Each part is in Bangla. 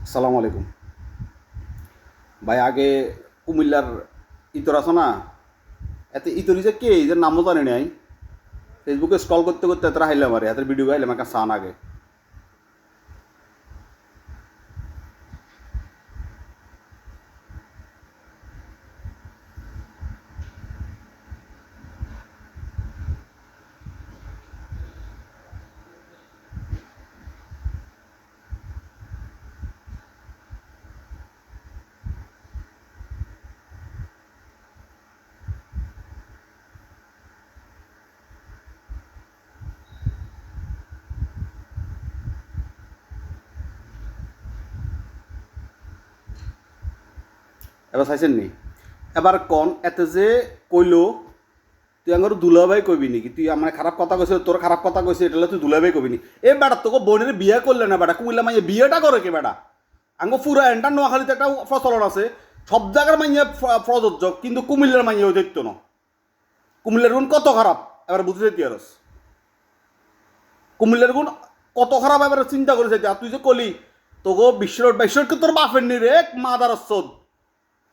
আসসালামু আলাইকুম ভাই। আগে কুমিল্লার ইতর আছে না, এত ইতরি যে কে এদের নামও জানি নাই। ফেসবুকে স্ক্রল করতে করতে এত হাইলাম আরে এত ভিডিও গাইলাম একটা সান আগে। এবার চাইছেন নি? এবার কন এতে যে কইলো তুই আমার দুলাভাই কইবি নাকি? তুই আমার খারাপ কথা কইছে, তোর খারাপ কথা কইছে, এটা তুই দুলাভাই কইবি নি? এ বেটা তোকে বোনের বিয়ে করলে না বেটা? কুমিল্লা মাইয়ে বিয়েটা করে কে বেটা? আঙ্গো পুরা এন্টার নোয়াখালীতে একটা প্রচলন আছে, সব জায়গার মাইয়ে প্রযোজ্য, কিন্তু কুমিল্লার মাইয়ে ওই দেখতো না। কুমিল্লার গুণ কত খারাপ এবার বুঝতে তিয়ারস। কুমিল্লার গুণ কত খারাপ এবার চিন্তা করে চাইতে। আর তুই যে কলি তোকে বিশ্বরোড তোর বাপের নি রে মাদার সদ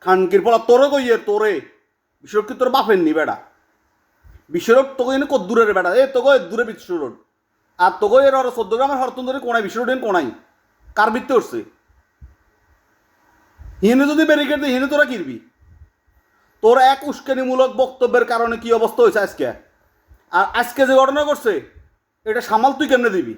খানকির পলা তোরে কইয়ে তোরে বিশ্বরোড কি তোর বাপের নি বেড়া? বিশ্বরোড তোকে এনে কত দূরের বেড়া? এ তোকে দূরে বিশ্বরোড। আর তোকে এর আর 14 গ্রামের হরতন ধরে কোনায় বিশ্বরোড কোনাই কার বৃত্তে উঠছে? হিনে যদি ব্যারিকেড দিই হিনে তোরা কিনবি। তোর এক উস্কানিমূলক বক্তব্যের কারণে কি অবস্থা হয়েছে আজকে। আর আজকে যে ঘটনা করছে এটা সামাল তুই কেমনে দিবি?